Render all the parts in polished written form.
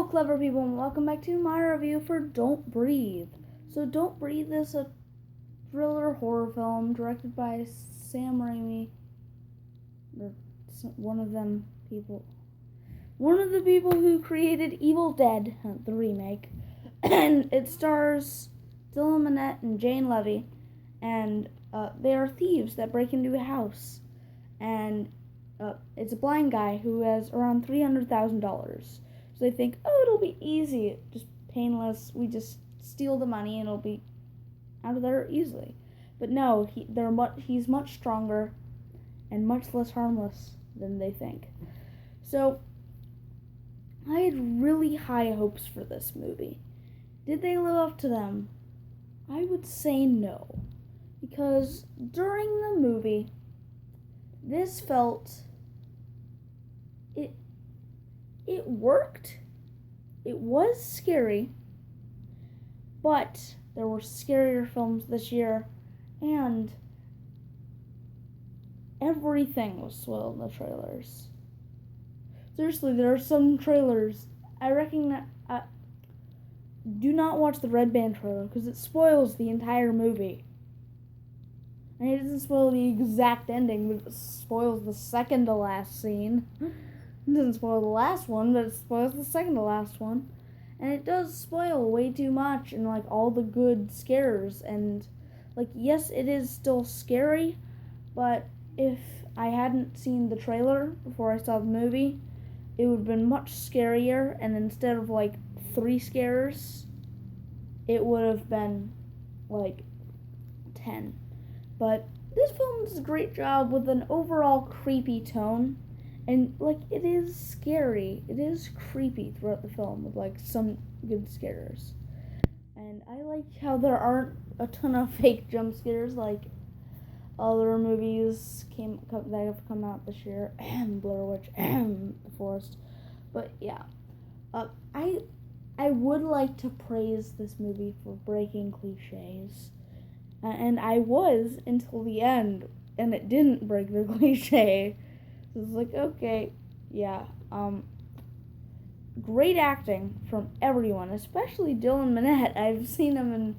clever people, and welcome back to my review for Don't Breathe. So, Don't Breathe is a thriller horror film directed by Sam Raimi, or one of the people who created Evil Dead, the remake, and it stars Dylan Minnette and Jane Levy, and they are thieves that break into a house, and it's a blind guy who has around $300,000. So they think, oh, it'll be easy, just painless. We just steal the money and it'll be out of there easily. But no, he's much stronger and much less harmless than they think. So I had really high hopes for this movie. Did they live up to them? I would say no. Because during the movie, this felt... It worked. It was scary. But there were scarier films this year. And everything was spoiled in the trailers. Seriously, there are some trailers. I recognize... do not watch the Red Band trailer because it spoils the entire movie. And it doesn't spoil the exact ending, but it spoils the second to last scene. It doesn't spoil the last one, but it spoils the second to last one. And it does spoil way too much and like all the good scares. And like, yes, it is still scary, but if I hadn't seen the trailer before I saw the movie, it would have been much scarier. And instead of like 3 scares, it would have been like 10. But this film does a great job with an overall creepy tone. And, like, it is scary. It is creepy throughout the film with, like, some good scares. And I like how there aren't a ton of fake jump scares like other movies that have come out this year. Blair Witch, The Forest. But, yeah. I would like to praise this movie for breaking cliches. And I was until the end, and it didn't break the cliche. So it's like, okay, yeah. Great acting from everyone, especially Dylan Minnette. I've seen him in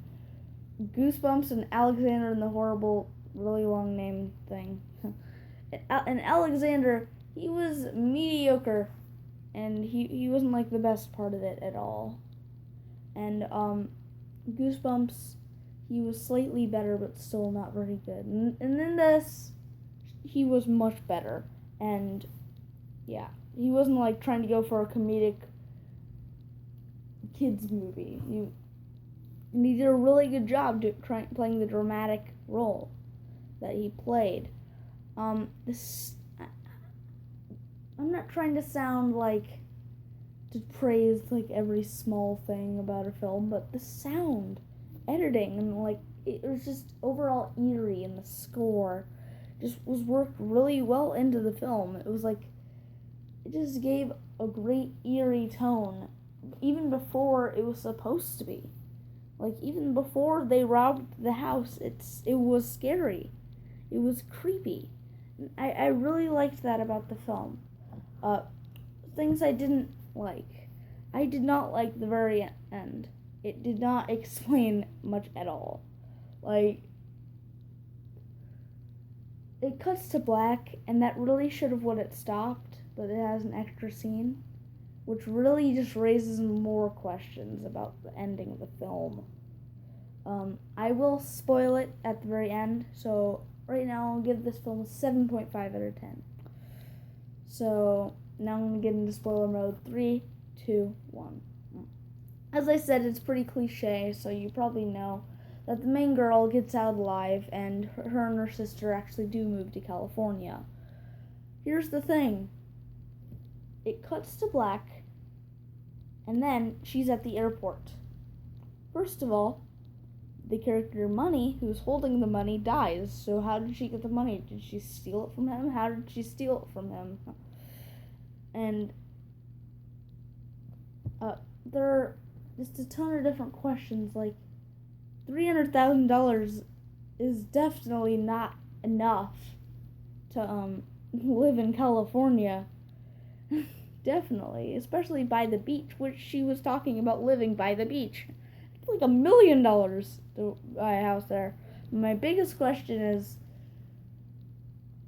Goosebumps and Alexander and the Horrible, really long name thing. And Alexander, he was mediocre, and he wasn't like the best part of it at all. And Goosebumps, he was slightly better, but still not very good. And in this, he was much better. And, yeah, he wasn't, like, trying to go for a comedic kids movie. And he did a really good job playing the dramatic role that he played. I'm not trying to sound like to praise, like, every small thing about a film, but the sound, editing, and, like, it was just overall eerie, and the score just was worked really well into the film. It was like, it just gave a great eerie tone, even before it was supposed to be. Like, even before they robbed the house, it was scary. It was creepy. I really liked that about the film. Things I didn't like. I did not like the very end. It did not explain much at all. Like, it cuts to black, and that really should have when it stopped, but it has an extra scene, which really just raises more questions about the ending of the film. I will spoil it at the very end, so right now I'll give this film a 7.5 out of 10. So, now I'm going to get into spoiler mode. 3, 2, 1. As I said, it's pretty cliche, so you probably know that the main girl gets out alive, and her and her sister actually do move to California. Here's the thing. It cuts to black, and then she's at the airport. First of all, the character Money, who's holding the money, dies. So how did she get the money? Did she steal it from him? How did she steal it from him? And there are just a ton of different questions, like, $300,000 is definitely not enough to live in California. definitely, especially by the beach, which she was talking about living by the beach. It's like $1 million to buy a house there. My biggest question is,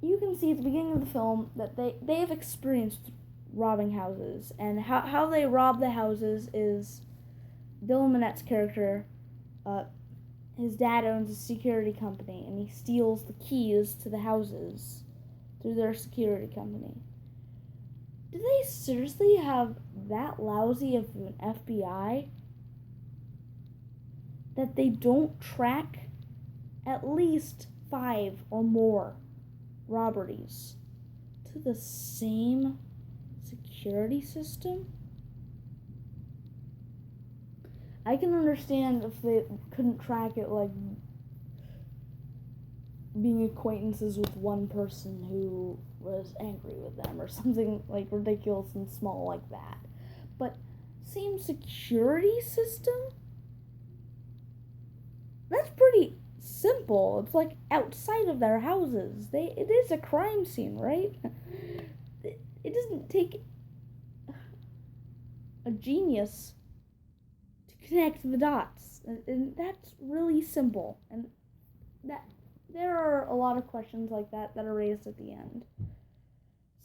you can see at the beginning of the film that they have experienced robbing houses, and how they rob the houses is Dylan Minette's character, his dad owns a security company, and he steals the keys to the houses through their security company. Do they seriously have that lousy of an FBI that they don't track at least 5 or more robberies to the same security system? I can understand if they couldn't track it, like being acquaintances with one person who was angry with them or something like ridiculous and small like that. But same security system? That's pretty simple. It's like outside of their houses. It is a crime scene, right? It doesn't take a genius to connect the dots. And that's really simple. And that there are a lot of questions like that are raised at the end.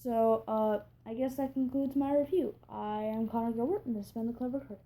So, I guess that concludes my review. I am Connor Gilbert, and this has been The Clever Critics.